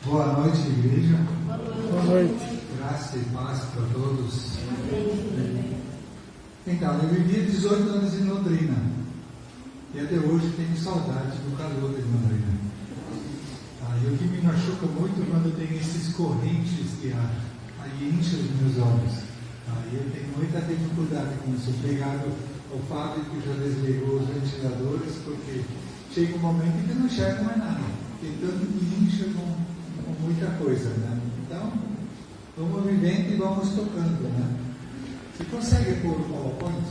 Boa noite, igreja. Boa noite. Graça e paz para todos. Então, eu vivi 18 anos em Londrina. E até hoje tenho saudade do calor de Londrina. E o que me machuca muito quando tem esses correntes de ar. Aí enche os meus olhos. E eu tenho muita dificuldade com isso. Obrigado ao Fábio que já desligou os ventiladores, porque chega um momento em que não enxerga mais nada. Porque tanto que incha com muita coisa, né? Então, vamos vivendo e vamos tocando, né? Você consegue pôr o PowerPoint?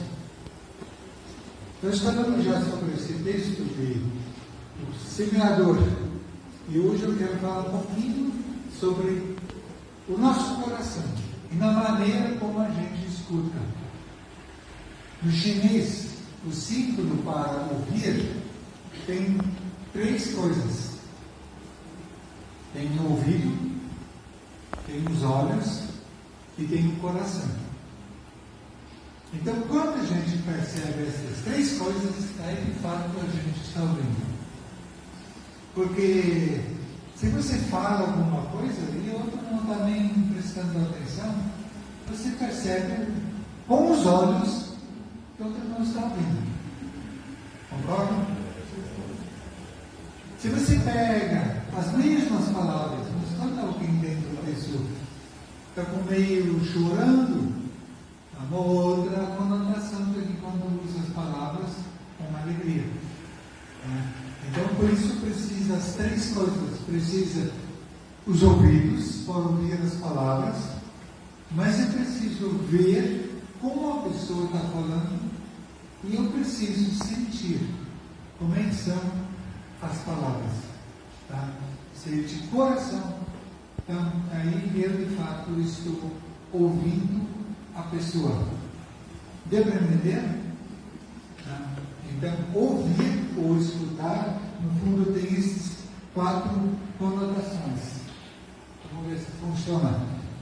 Nós falamos já sobre esse texto de o semeador. E hoje eu quero falar um pouquinho sobre o nosso coração e na maneira como a gente escuta. No chinês, o símbolo para ouvir tem 3 coisas. Tem o ouvido, tem os olhos e tem o coração. Então, quando a gente percebe essas 3 coisas, aí de fato a gente está ouvindo. Porque se você fala alguma coisa e o outro não está nem prestando atenção, você percebe com os olhos que o outro não está ouvindo. Concorda? Se você pega as mesmas palavras, mas quando alguém dentro da pessoa está com meio chorando, uma outra conotação do que quando usa as palavras com alegria. Então, por isso precisa as 3 coisas. Precisa os ouvidos para ouvir as palavras, mas eu preciso ver como a pessoa está falando e eu preciso sentir como é que são as palavras. Tá? Ser de coração. Então, aí eu de fato estou ouvindo a pessoa. Deu para entender? Tá? Então, ouvir ou escutar, no fundo, tem esses 4 conotações. Vamos ver se funciona.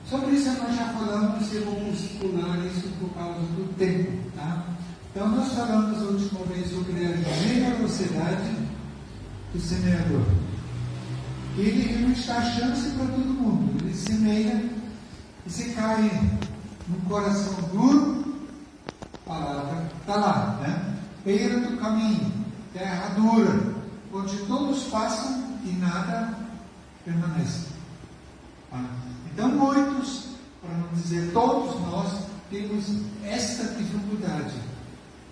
Sobre isso nós já falamos, eu vou pular isso por causa do tempo. Tá? Então, nós falamos a última vez sobre a generosidade do semeador. Ele não está a chance para todo mundo. Ele semeia e se cai num coração duro, a palavra está lá, né? Beira do caminho, terra dura, onde todos passam e nada permanece. Então, muitos, para não dizer todos nós, temos esta dificuldade,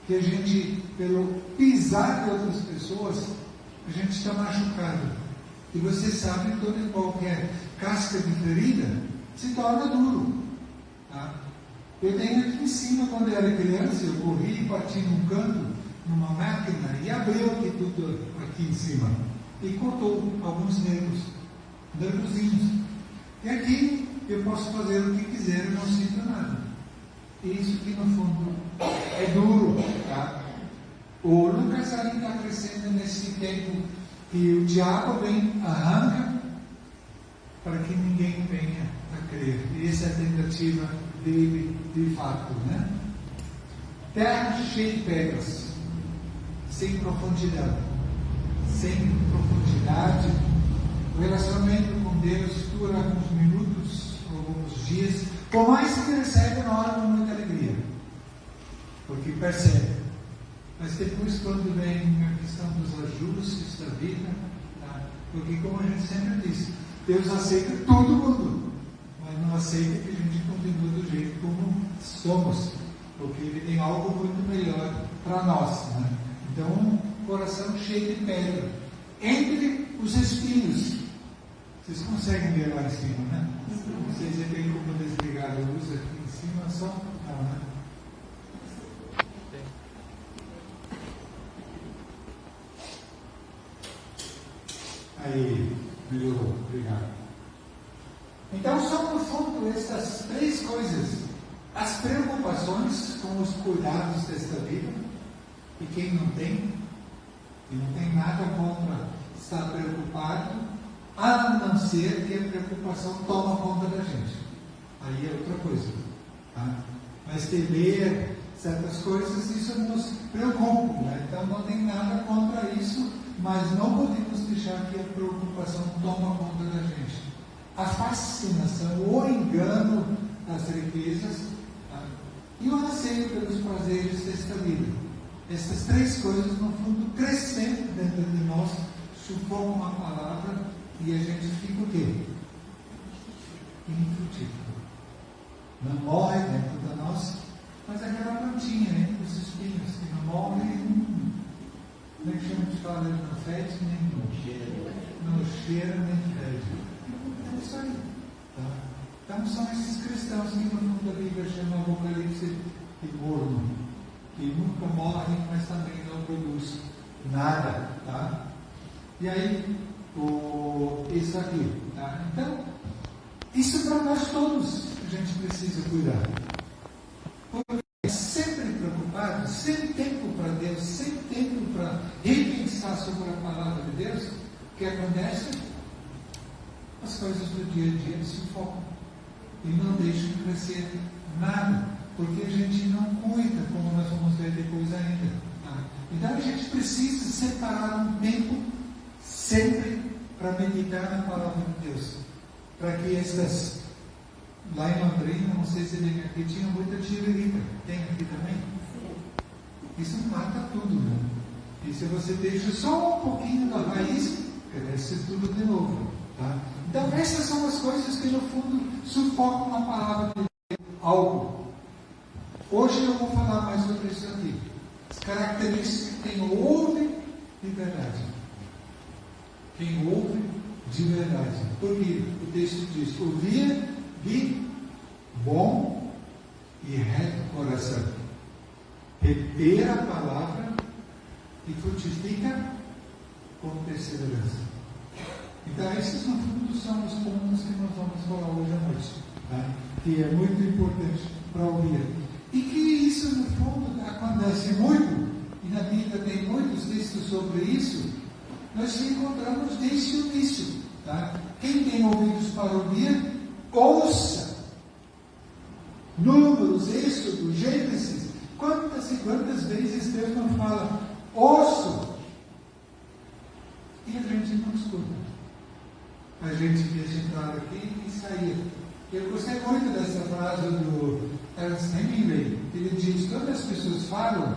que a gente, pelo pisar de outras pessoas, a gente está machucado. E você sabe, toda e qualquer casca de ferida se torna duro. Tá? Eu tenho aqui em cima, quando eu era criança, eu corri e bati num canto, numa máquina, e abriu aqui tudo aqui em cima. E cortou alguns nervozinhos. E aqui eu posso fazer o que quiser, eu não sinto nada. E isso que no fundo é duro. Tá? O Lucas ali está crescendo nesse tempo que o diabo vem, arranca, para que ninguém venha a crer. E essa é a tentativa dele de fato, né? Terra cheia de pedras, sem profundidade. Sem profundidade. O relacionamento com Deus dura alguns minutos, alguns dias, por mais que recebe na hora com muita alegria, porque percebe. Mas depois, quando vem a questão dos ajustes da vida, tá? Porque, como a gente sempre diz, Deus aceita todo mundo, mas não aceita que a gente continue do jeito como somos, porque Ele tem algo muito melhor para nós. Né? Então, um coração cheio de pedra, entre os espinhos. Vocês conseguem ver lá em cima, né? Não sei se tem como desligar a luz aqui em cima, só não, né? Aí, melhorou, obrigado. Então, são no fundo essas 3 coisas: as preocupações com os cuidados desta vida, e quem não tem, e não tem nada contra estar preocupado, a não ser que a preocupação toma conta da gente. Aí é outra coisa. Tá? Mas temer certas coisas, isso nos preocupa. Né? Então, não tem nada contra isso, mas não podemos deixar que a preocupação tome conta da gente. a fascinação, o engano das riquezas, tá? E o anseio pelos prazeres desta vida. Essas três coisas, no fundo, crescendo dentro de nós, sufocam a palavra e a gente fica o quê? Infrutífero. Não morre dentro da nossa, mas aquela plantinha entre os espinhos que não morre, nem chama de fala, não fede, nem não cheira, nem fede. É isso aí. Tá? Então são esses cristãos que no fundo da Bíblia chama Apocalipse de morno, que nunca morrem, mas também não produz nada. Tá? E aí, isso aqui. Tá? Então, isso para nós todos a gente precisa cuidar. Porque sempre preocupado, sem tempo para Deus, sem tempo para repensar sobre a palavra de Deus, o que acontece? As coisas do dia a dia se focam e não deixam crescer nada, porque a gente não cuida, como nós vamos ver depois ainda. Tá? Então a gente precisa separar um tempo sempre para meditar na palavra de Deus, para que estas, lá em Londrina, não sei se tem aqui, tinha muita tiririca, tem aqui também? Isso mata tudo, né? E se você deixa só um pouquinho da raiz, cresce tudo de novo. Tá? Então essas são as coisas que no fundo sufocam a palavra de Deus. Algo. Hoje eu vou falar mais sobre isso aqui. As características que quem ouve de verdade. Quem ouve de verdade. Porque o texto diz, ouvir de bom e reto coração. Reter a palavra e frutifica com perseverança. Então, esses no fundo são os pontos que nós vamos falar hoje à noite, tá? Que é muito importante para ouvir. E que isso no fundo acontece muito, e na Bíblia tem muitos textos sobre isso, nós encontramos desde o início. Tá? Quem tem ouvidos para ouvir, ouça. Números, Êxodo, Gênesis, quantas e quantas vezes Deus não fala, ouço, e a gente não escuta. A gente deixa entrar aqui e sair. Eu gostei muito dessa frase do Ernest Hemingway, que ele diz, quando as pessoas falam,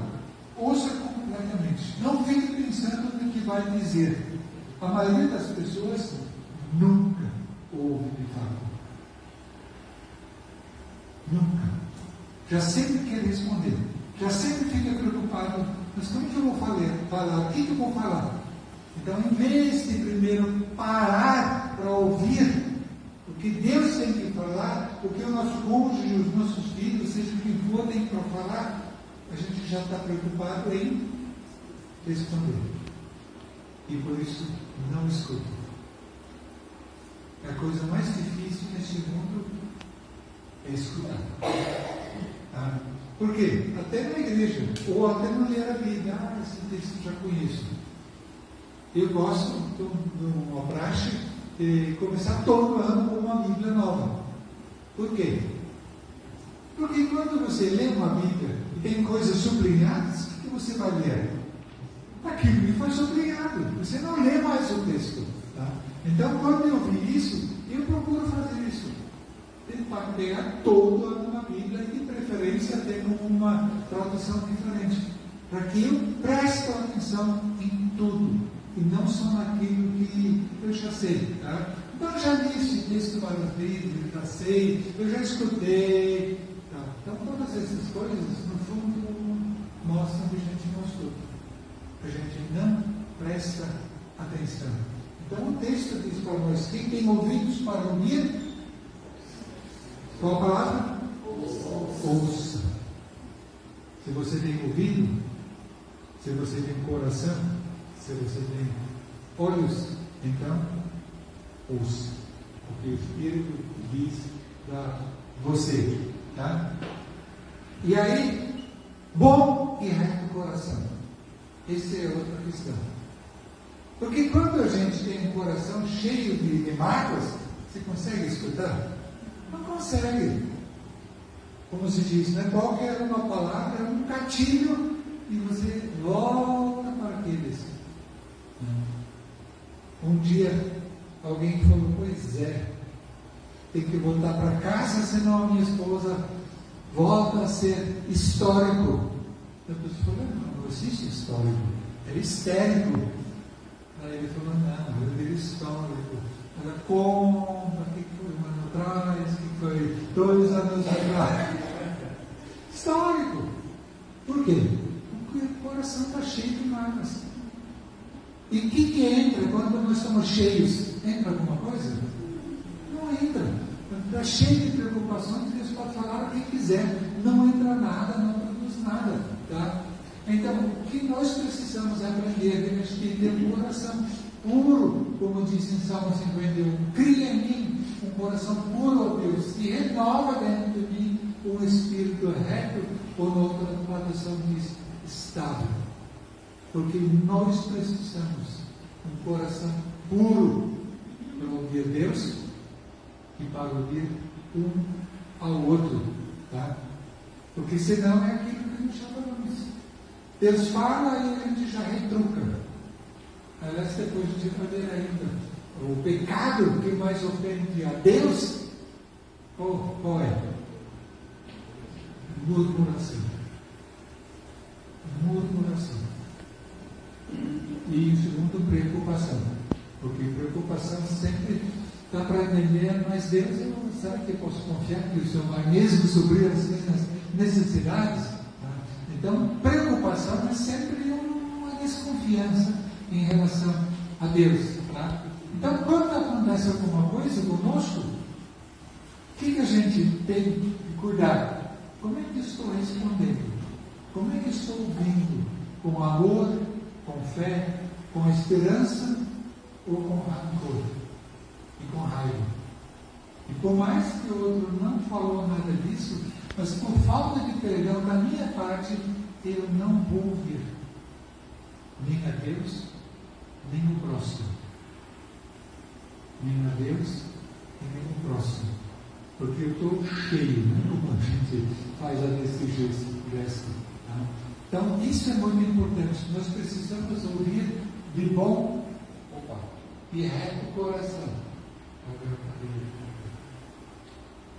ouça completamente. Não fique pensando no que vai dizer. A maioria das pessoas nunca ouve de fato. Nunca. Já sempre quer responder. Já sempre fica preocupado. Mas como que eu vou falar? O que eu vou falar? Então, em vez de primeiro parar para ouvir o que Deus tem que falar, o que o nosso cônjuge, os nossos filhos, seja quem for, tem para falar, a gente já está preocupado em responder. E por isso não escuta. A coisa mais difícil neste mundo é escutar. Tá? Por quê? Até na igreja, ou até não ler a Bíblia. Esse texto eu já conheço. Eu gosto de uma praxe de começar todo ano com uma Bíblia nova. Por quê? Porque quando você lê uma Bíblia e tem coisas sublinhadas, o que você vai ler? Aquilo que foi sublinhado. Você não lê mais o texto. Tá? Então, quando eu vi isso, eu procuro fazer isso. Tentar pegar todo ano uma Bíblia e, de preferência, ter uma tradução diferente. Para que eu preste atenção em tudo. E não só naquilo que eu já sei. Tá? Então, eu já li esse texto várias vezes, eu já sei, eu já escutei. Tá? Então, todas essas coisas, no fundo, mostram que a gente não escuta. A gente não presta atenção. Então, o texto diz para nós: quem tem ouvidos para ouvir, qual a palavra? Ouça. Se você tem ouvido, se você tem coração, se você tem olhos, então ouça o que o Espírito diz para você. Tá? E aí, bom e reto coração. Essa é outra questão. Porque quando a gente tem um coração cheio de mágoas, você consegue escutar? Não consegue. Como se diz, né? Qualquer uma palavra é um gatilho e você volta para aqueles. Um dia alguém falou, pois é, tem que voltar para casa, senão a minha esposa volta a ser histórico. A pessoa falou, não existe histórico, era histérico. Aí ele falou, não, eu era histórico. Era como, o que foi um ano atrás, o que foi 2 anos atrás. Histórico. Por quê? Porque o coração está cheio de mágoas. E o que entra quando nós estamos cheios? Entra alguma coisa? Não entra. Está cheio de preocupações, Deus pode falar o que quiser. Não entra nada, não produz nada. Tá? Então, o que nós precisamos aprender é que ter um coração puro, como diz em Salmo 51. Cria em mim um coração puro, ó Deus, e renova dentro de mim um espírito reto, ou noutra tradução diz estável. Porque nós precisamos um coração puro para ouvir Deus e para ouvir um ao outro. Tá? Porque senão é aquilo que a gente já falamos. Deus fala e a gente já retruca. Aliás, depois a gente vai ver ainda. O pecado que mais ofende a Deus, qual é? Murmuração. Murmuração. E em segundo, preocupação. Porque preocupação sempre está para entender, mas Deus, será que eu posso confiar que o Senhor vai mesmo suprir as minhas necessidades? Tá? Então, preocupação é sempre uma desconfiança em relação a Deus. Tá? Então, quando acontece alguma coisa conosco, o que a gente tem que cuidar? Como é que estou respondendo? Como é que estou ouvindo? Com amor, com fé, com esperança ou com rancor e com raiva? E por mais que o outro não falou nada disso, mas por falta de perdão da minha parte, eu não vou ouvir nem a Deus, nem o próximo. Nem a Deus e nem o próximo. Porque eu estou cheio, né? Como a gente faz a desse gesto. Tá? Então, isso é muito importante. Nós precisamos ouvir de bom e reto coração.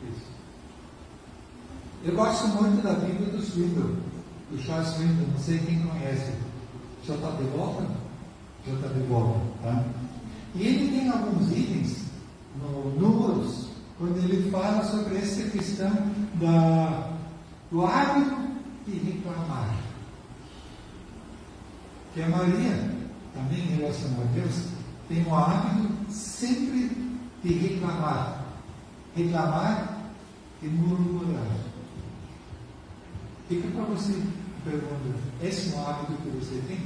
Isso. Eu gosto muito da Bíblia do Swindoll, do Charles Swindoll, não sei quem conhece. Já está de volta? Já está de volta. Tá? E ele tem alguns itens no Números, quando ele fala sobre essa questão do hábito de reclamar. Que a Maria, também em relação a Deus, tem o hábito sempre de reclamar. Reclamar e murmurar. Fica para você pergunta, esse é um hábito que você tem?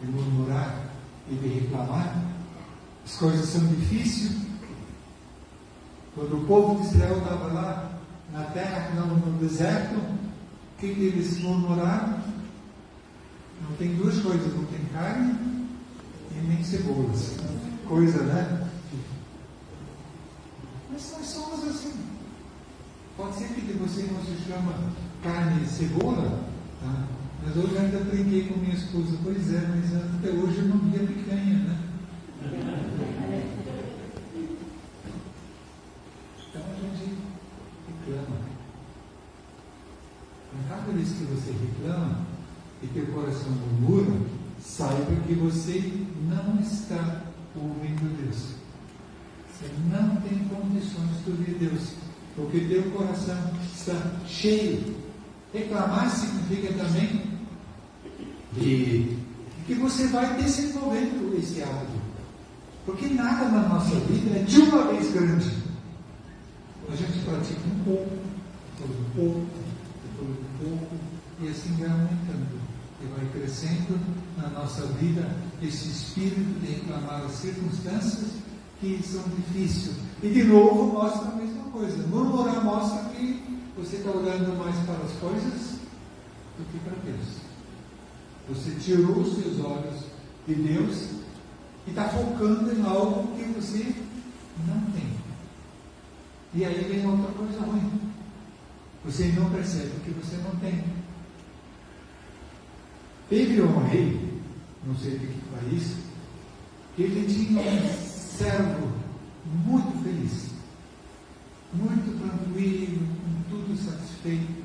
De murmurar e de reclamar? As coisas são difíceis. Quando o povo de Israel estava lá na terra, no deserto, o que eles murmuraram? Não tem duas coisas, não tem carne e nem cebolas. Coisa, né? Mas nós somos assim. Pode ser que de você não se chama carne e cebola, tá? Mas hoje eu ainda brinquei com minha esposa, pois é, mas até hoje eu não vi a picanha, né? Então a gente reclama. Cada vez que você reclama e teu coração murmura, saiba que você não está ouvindo Deus. Você não tem condições de ouvir Deus, porque teu coração está cheio. Reclamar significa também que você vai desenvolvendo esse hábito, porque nada na nossa vida é de uma vez grande. A gente pratica um pouco, depois um pouco, depois um pouco, e assim vai aumentando e vai crescendo na nossa vida esse espírito de reclamar as circunstâncias que são difíceis. E de novo mostra a mesma coisa. Murmurar mostra que você está olhando mais para as coisas do que para Deus. Você tirou os seus olhos de Deus e está focando em algo que você não tem. E aí vem outra coisa ruim. Você não percebe o que você não tem. Teve um rei, não sei de que país, que ele tinha um servo muito feliz, muito tranquilo, com tudo satisfeito.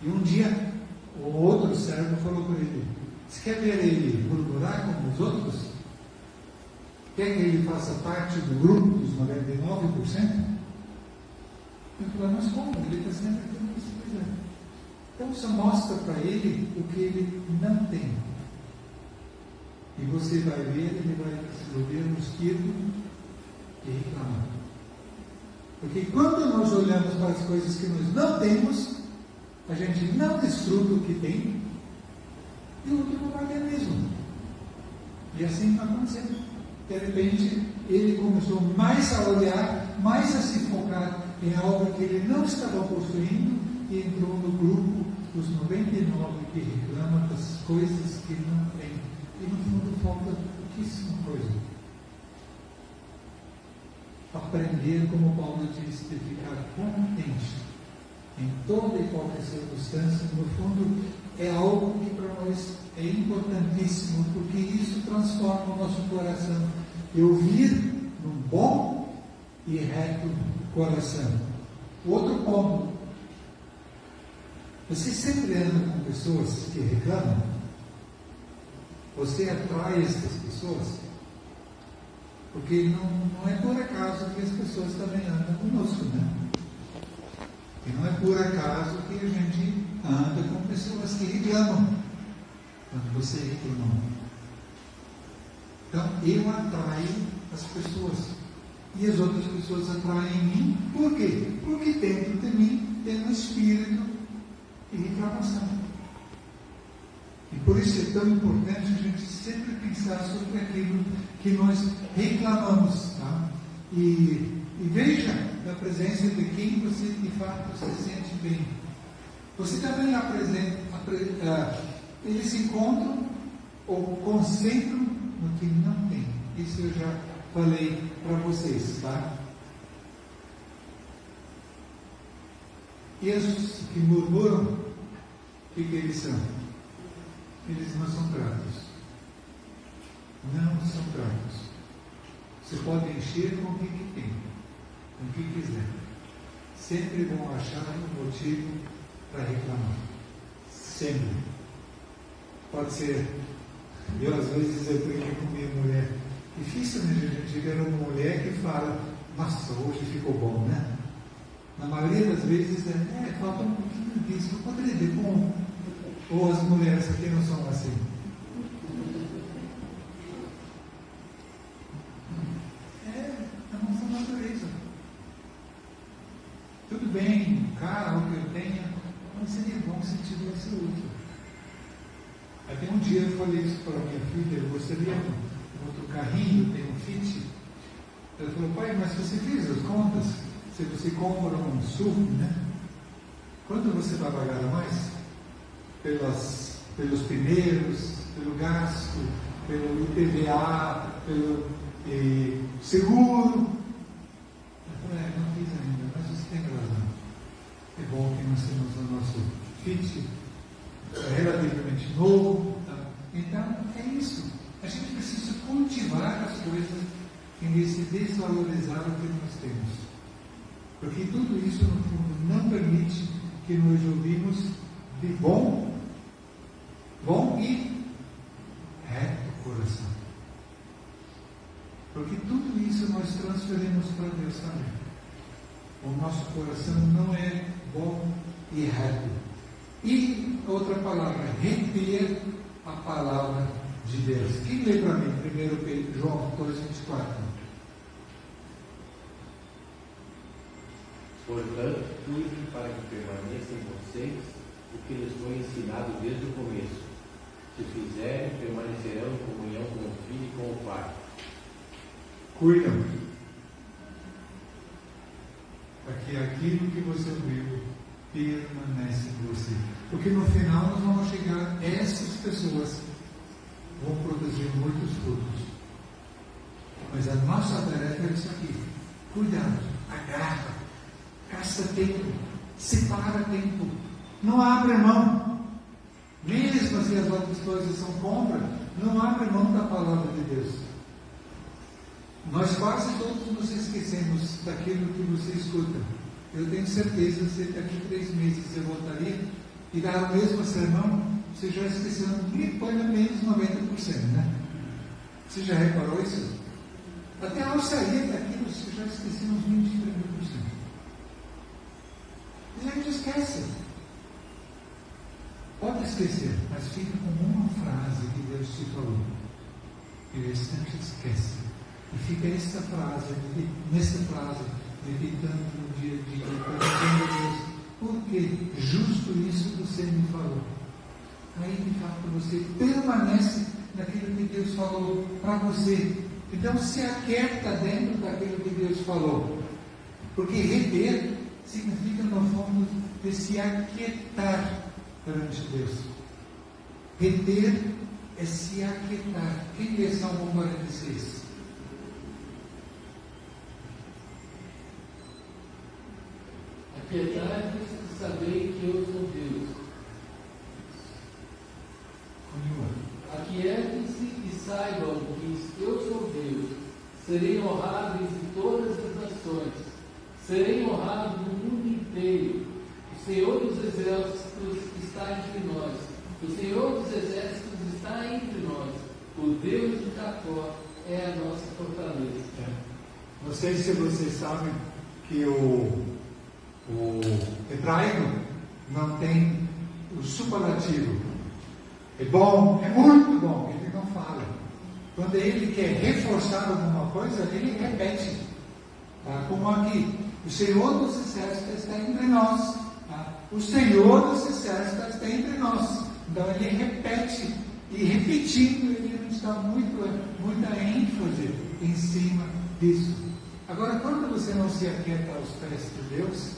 E um dia, o outro servo falou para ele: você quer ver ele murmurar como os outros? Quer que ele faça parte do grupo dos 99%? Eu falei: mas como? Ele está sempre aquilo que você quiser. Então só mostra para ele o que ele não tem. E você vai ver, ele vai se volver mosquito e reclamar. Porque quando nós olhamos para as coisas que nós não temos, a gente não desfruta o que tem, e o outro não vai ter mesmo. E assim vai acontecendo. De repente, ele começou mais a olhar, mais a se focar em algo que ele não estava possuindo, e entrou no grupo dos 99 que reclamam das coisas que não tem. E no fundo falta pouquíssima coisa. Aprender, como Paulo disse, de ficar contente em toda e qualquer circunstância, no fundo, é algo que para nós é importantíssimo, porque isso transforma o nosso coração. Eu vir num bom e reto coração. Outro ponto: você sempre anda com pessoas que reclamam? Você atrai essas pessoas? Porque não é por acaso que as pessoas também andam conosco, né? E não é por acaso que a gente anda com pessoas que reclamam quando você reclama. Então, eu atraio as pessoas. E as outras pessoas atraem em mim. Por quê? Porque dentro de mim tem um espírito de reclamação. E por isso é tão importante a gente sempre pensar sobre aquilo que nós reclamamos. Tá? E veja a presença de quem você de fato se sente bem. Você também eles se encontram ou concentram no que não tem. Isso eu já falei para vocês. Tá? E os que murmuram, o que eles são? Eles não são gratos. Não são gratos. Você pode encher com o que tem, com o que quiser. Sempre vão achar um motivo para reclamar. Sempre. Pode ser. Eu às vezes eu brinco com minha mulher. Dificilmente a gente vê uma mulher que fala: nossa, hoje ficou bom, né? Na maioria das vezes falta um pouquinho disso. Eu poderia ver bom. Ou as mulheres aqui não são assim? É a nossa natureza. Tudo bem, um carro que eu tenha, mas seria bom se tivesse outro. Até um dia eu falei isso para minha filha: eu gostaria de um outro carrinho, tem um Fit. Ela falou: pai, mas você fez as contas? Se você compra um SUV, né? Quanto você vai pagar a mais? Pelos pneus, pelo gasto, pelo IPVA, pelo seguro. Eu falei: não fiz ainda, mas você tem razão. É bom que nós temos o nosso Fit relativamente novo. Tá? Então, é isso. A gente precisa cultivar as coisas em vez de desvalorizar o que nós temos. Porque tudo isso, no fundo, não permite que nós ouvimos de bom e reto coração. Porque tudo isso nós transferimos para Deus também. O nosso coração não é bom e reto. E outra palavra, reter a palavra de Deus. Quem lê para mim? 1 João 2,24. Portanto, cuide para que permaneça em vocês o que lhes foi ensinado desde o começo. Se fizerem, permanecerão em comunhão com o Filho e com o Pai. Cuidam para que aquilo que você ouviu permanece em você. Porque no final nós vamos chegar, essas pessoas vão produzir muitos frutos. Mas a nossa tarefa é isso aqui: cuidado, agarra, gasta tempo, separa tempo, não abre mão. Mesmo se as outras coisas são contra, não abre mão da palavra de Deus. Nós quase todos nos esquecemos daquilo que você escuta. Eu tenho certeza que daqui a 3 meses eu voltaria e dar o mesmo sermão, você já esqueceu pelo menos 90%, né? Você já reparou isso? Até ao sair daqui, você já esqueceu uns 20%, 30%. E a gente esquece. Pode esquecer, mas fica com uma frase que Deus te falou. E o restante esquece. E fica nessa frase, meditando no dia a dia, perguntando a Deus, por que justo isso você me falou? Aí de fato você permanece naquilo que Deus falou para você. Então se aquieta dentro daquilo que Deus falou. Porque reter significa no fundo de se aquietar perante Deus. Reter é se aquietar. Quem lê Salmo 46? Aquietai-vos e sabei que eu sou Deus. Aquietem-se e saibam que eu sou Deus. Serei honrado em todas as nações. Serei honrado no mundo inteiro. O Senhor dos Exércitos está entre nós. O Senhor dos Exércitos está entre nós. O Deus de Jacó é a nossa fortaleza. Não sei se vocês sabem que o hebraico não tem o superlativo. É bom, é muito bom, ele não fala. Quando ele quer reforçar alguma coisa, ele repete. Tá? Como aqui, o Senhor dos Exércitos está entre nós. Tá? O Senhor dos Exércitos está entre nós. Então ele repete, e repetindo, ele não está muita ênfase em cima disso. Agora, quando você não se aquieta aos pés de Deus,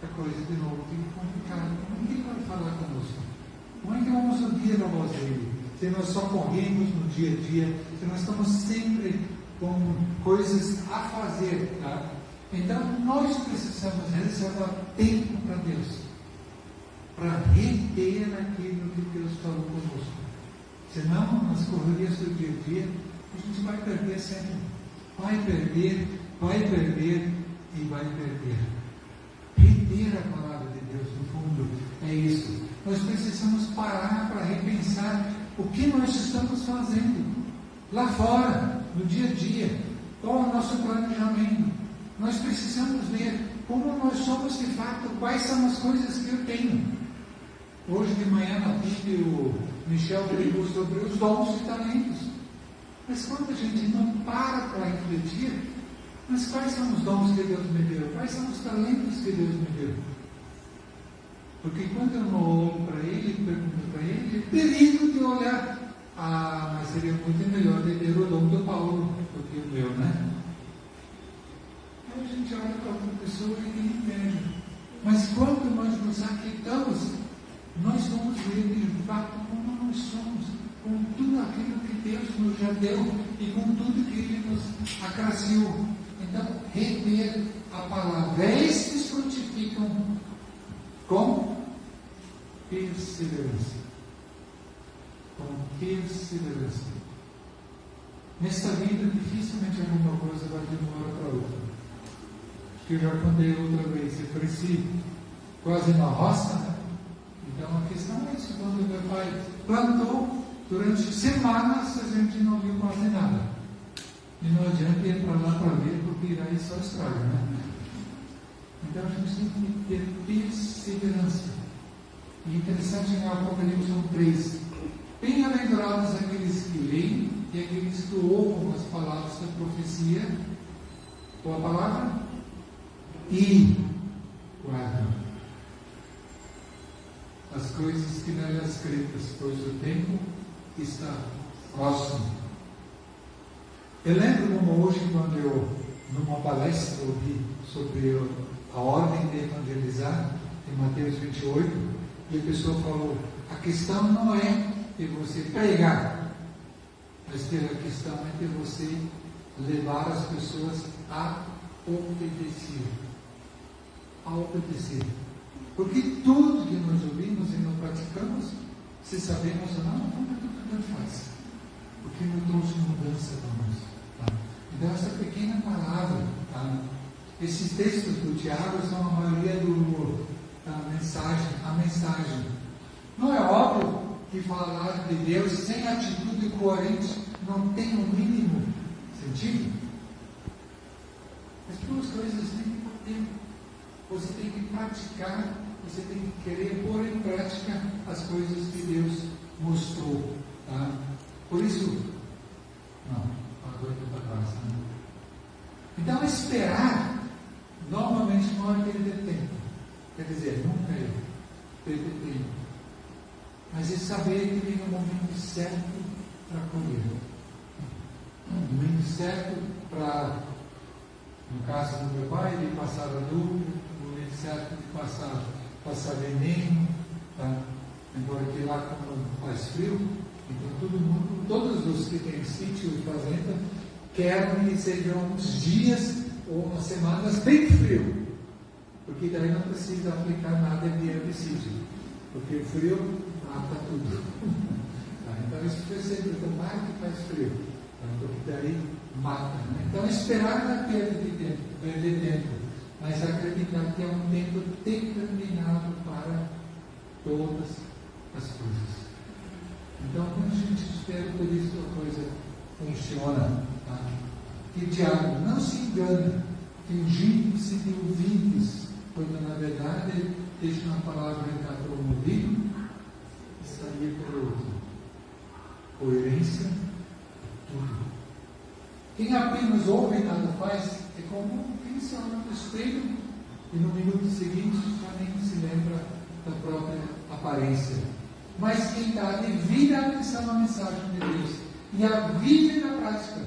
a coisa de novo fica complicada. Como é que ele vai falar conosco? Como é que vamos ouvir a voz dele? Se nós só corremos no dia a dia, se nós estamos sempre com coisas a fazer, tá? Então nós precisamos reservar tempo para Deus, para reter aquilo que Deus falou conosco. Senão, nas correrias do dia a dia, a gente vai perder sempre. Vai perder e vai perder. Reter a palavra de Deus, no fundo, é isso. Nós precisamos parar para repensar o que nós estamos fazendo lá fora, no dia a dia, qual é o nosso planejamento. Nós precisamos ver como nós somos de fato, quais são as coisas que eu tenho. Hoje de manhã na Bíblia o Michel pregou sobre os dons e talentos. Mas quando a gente não para refletir, mas quais são os dons que Deus me deu? Quais são os talentos que Deus me deu? Porque quando eu não olho para ele, pergunto para ele, é perigo de olhar. Mas seria muito melhor de ter o dom do Paulo do que o meu, né? Aí a gente olha para outra pessoa e tem inveja. Mas quando nós nos aquietamos, nós vamos ver de fato como nós somos, com tudo aquilo que Deus nos já deu e com tudo que Ele nos agraciou. Então, reter a palavra. Estes frutificam com perseverança. Com perseverança. Nesta vida, dificilmente alguma coisa vai de uma hora para outra. Acho que eu já contei outra vez. Eu cresci quase na roça, né? Então a questão é isso. Quando meu pai plantou, durante semanas a gente não viu quase nada. E não adianta ir para lá para ver, porque aí só estraga, né? Então a gente tem que ter perseverança. E interessante em Apocalipse 1:3. Bem-aventurados aqueles que leem e aqueles que ouvem as palavras da profecia, ou a palavra, e guardam as coisas que nela escritas, pois o tempo está próximo. Eu lembro como hoje, quando eu, numa palestra, ouvi sobre a ordem de evangelizar, em Mateus 28, e a pessoa falou, a questão não é de você pregar, mas a questão é de você levar as pessoas a obedecer. A obedecer. Porque tudo que nós ouvimos e não praticamos, se sabemos ou não é tudo que Deus faz. Porque não trouxe mudança para nós. Tá? Então essa Esses textos do Tiago são a maioria da mensagem, a mensagem. Não é óbvio que falar de Deus sem atitude coerente não tem o mínimo sentido? As duas coisas têm que bater. Você tem que praticar, você tem que querer pôr em prática as coisas que Deus mostrou. Tá? Por isso, não, agora para trás. Né? Então, esperar, normalmente não é perder tempo. Quer dizer, nunca é perder tempo. Mas é saber que vem o momento certo para colher. O momento certo para, no caso do meu pai, ele passar adubo, o momento certo de passar veneno, tá? Embora que lá como faz frio, então todo mundo, todos os que têm sítio e fazenda, querem que sejam uns dias ou umas semanas bem frio, porque daí não precisa aplicar nada de herbicídio, porque o frio mata tudo. Tá? Então isso foi sempre tomar que faz frio, tá? Porque daí mata. Né? Então esperar não é perder tempo, mas acreditar que é um tempo determinado para todas as coisas. Então, quando a gente espera por isso, a coisa funciona. Tá? Que Tiago não se engane, fingindo-se de ouvintes, quando na verdade deixa uma palavra entrar por um ouvido e sair pelo outro. Coerência, tudo. Quem apenas ouve e nada faz é como quem se olha no espelho e no minuto seguinte já nem se lembra da própria aparência. Mas quem dá de vida à missão, a mensagem de Deus e a vive na prática,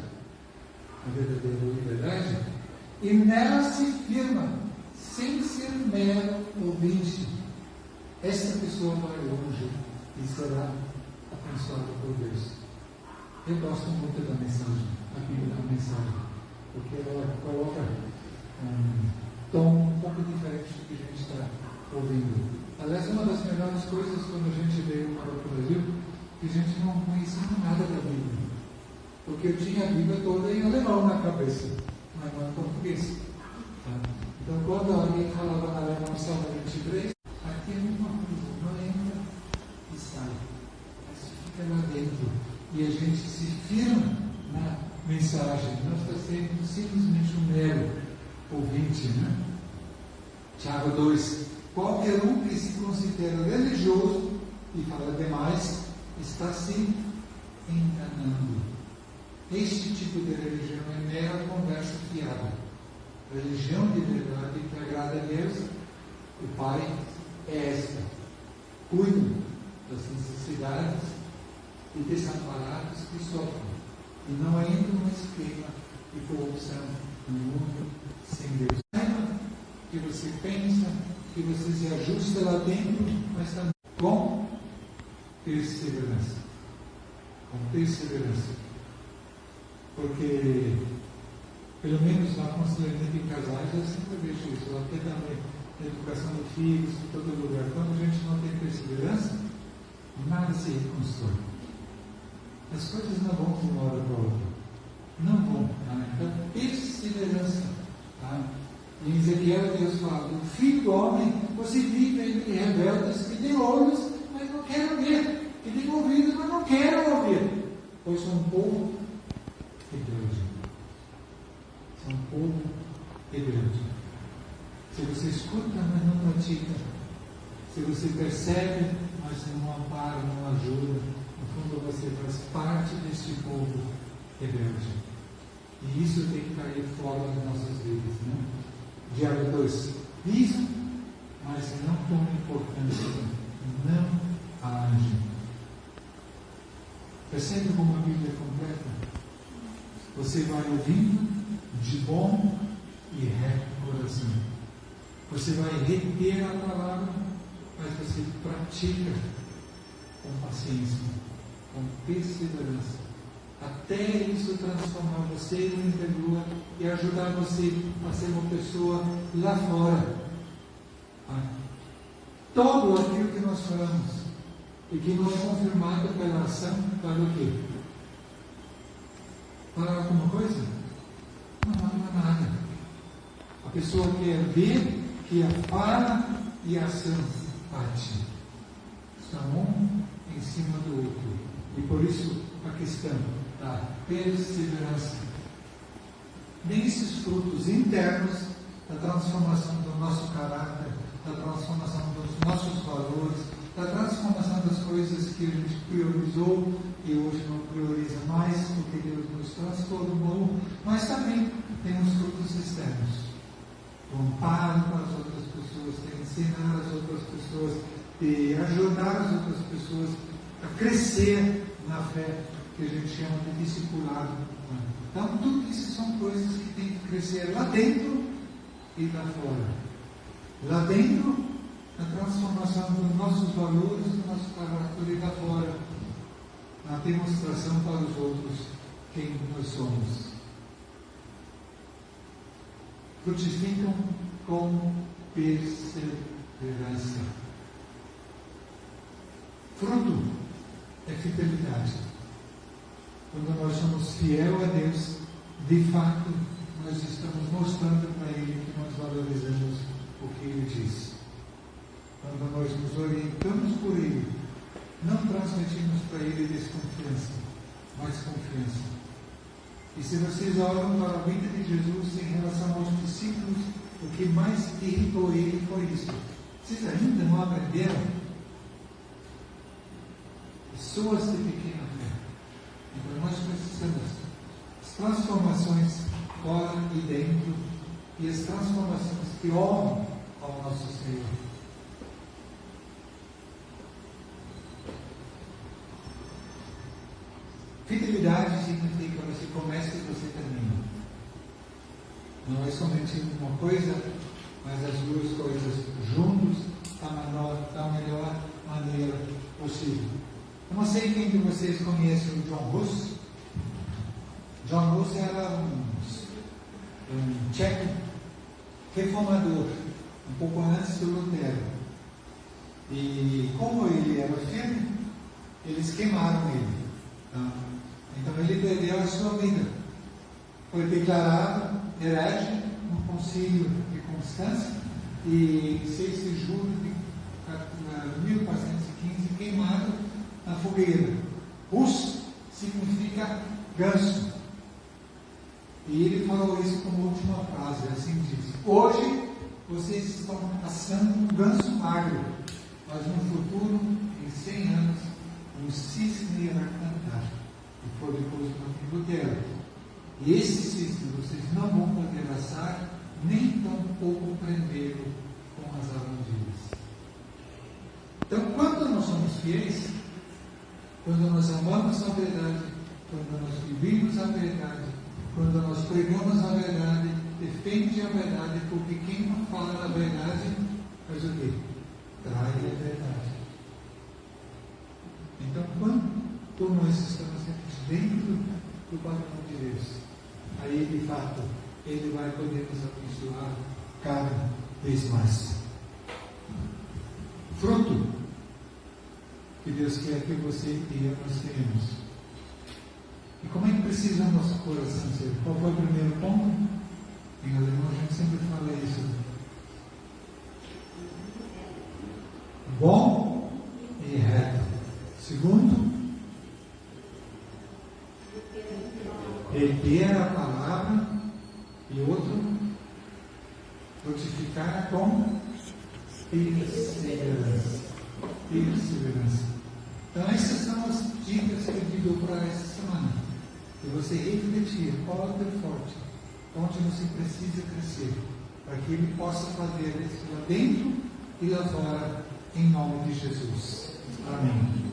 a verdadeira liberdade, e nela se firma, sem ser mero ouvinte, essa pessoa vai longe e será abençoada por Deus. Eu gosto muito da mensagem, a mensagem, porque ela coloca um tom um pouco diferente do que a gente está ouvindo. Aliás, uma das melhores coisas quando a gente veio para o Brasil, que a gente não conhecia nada da Bíblia. Porque eu tinha a Bíblia toda em alemão na cabeça, mas não em português. Tá? Então, quando alguém falava na alemão, Salmo 23, aqui é uma coisa, não entra e sai. Mas fica lá dentro. E a gente se firma na mensagem. Não está sendo simplesmente um mero ouvinte. Né? Tiago 2. Qualquer um que se considera religioso e fala demais está se enganando. Este tipo de religião é mera conversa fiada. Religião de verdade que agrada a Deus, o Pai, é esta. Cuide das necessidades e desamparados que sofrem. E não entra no esquema de corrupção no mundo sem Deus. Que você pensa, que você se ajusta lá dentro, mas também com perseverança. Com perseverança. Porque, pelo menos na aconselhamento de casais, eu sempre vejo isso. Até também na educação de filhos, em todo lugar. Quando a gente não tem perseverança, nada se reconstrói. As coisas não vão de uma hora para outra. Não vão. Tá? Então, perseverança. Tá? Em Ezequiel, Deus fala: o filho do homem, você vive entre rebeldes que têm olhos, mas não querem ver, que têm ouvidos, mas não querem ouvir, pois são um povo rebelde. São um povo rebelde. Se você escuta, mas não pratica, se você percebe, mas não ampara, não ajuda, no fundo você faz parte deste povo rebelde. E isso tem que cair fora das nossas vidas, né? Diário 2. Isso, mas não toma importância, não age. Percebe como a Bíblia é completa? Você vai ouvindo de bom e reto coração. Você vai reter a palavra, mas você pratica com paciência, com perseverança. Até isso transformar você no interior e ajudar você a ser uma pessoa lá fora. Todo aquilo que nós falamos e que não é confirmado pela ação, para o quê? Para alguma coisa? Não, não é nada. A pessoa quer ver que a fala e a ação batem. Estão um em cima do outro. E por isso a questão da perseverança. Nesses frutos internos da transformação do nosso caráter, da transformação dos nossos valores, da transformação das coisas que a gente priorizou e hoje não prioriza mais, porque Deus nos transformou, mas também tem os frutos externos. O amparo para as outras pessoas, de ensinar as outras pessoas, de ajudar as outras pessoas a crescer na fé, que a gente chama de discipulado. Então, tudo isso são coisas que tem que crescer lá dentro e lá fora. Lá dentro, a transformação dos nossos valores, do nosso caráter, e lá fora, a demonstração para os outros quem nós somos. Frutificam com perseverança. Fruto é fidelidade. Quando nós somos fiel a Deus, de fato, nós estamos mostrando para Ele que nós valorizamos o que Ele diz. Quando nós nos orientamos por Ele, não transmitimos para Ele desconfiança, mas confiança. E se vocês olham para a vida de Jesus em relação aos discípulos, o que mais irritou Ele foi isso. Vocês ainda não aprenderam? Pessoas de pequena fé. Então nós precisamos as transformações fora e dentro, e as transformações que honram ao nosso Senhor. Fidelidade significa você começa e você termina. Não é somente uma coisa, mas as duas coisas juntos da melhor maneira possível. Eu não sei quem de vocês conhece o John Hus. John Hus era um tcheco reformador, um pouco antes do Lutero. E como ele era firme, eles queimaram ele. Tá? Então ele perdeu a sua vida. Foi declarado herege no concílio de Constância e 6 de julho de 1415 queimado na fogueira. Hus significa ganso. E ele falou isso como última frase, assim diz: hoje vocês estão assando um ganso magro, mas no futuro, em 100 anos, um cisne irá cantar. E foi depois do Martim Lutero. E esse cisne vocês não vão poder assar, nem tampouco prendê-lo com as armadilhas. Então, quando nós somos fiéis, quando nós amamos a verdade, quando nós vivemos a verdade, quando nós pregamos a verdade, defende a verdade, porque quem não fala a verdade faz o quê? Trai a verdade. Então, quando nós estamos dentro do padrão de Deus, aí de fato Ele vai poder nos abençoar cada vez mais. Fruto que Deus quer que você e eu nós tenhamos. E como é que precisa o nosso coração ser? Qual foi o primeiro ponto? Em alemão a gente sempre fala isso. Bom e reto. Segundo, reter a palavra. E outro, frutificar com perseverança. Perseverança. Então essas são as dicas que eu digo para essa semana. E você refletir qual é o teu forte, onde você precisa crescer, para que Ele possa fazer isso lá dentro e lá fora, em nome de Jesus. Amém.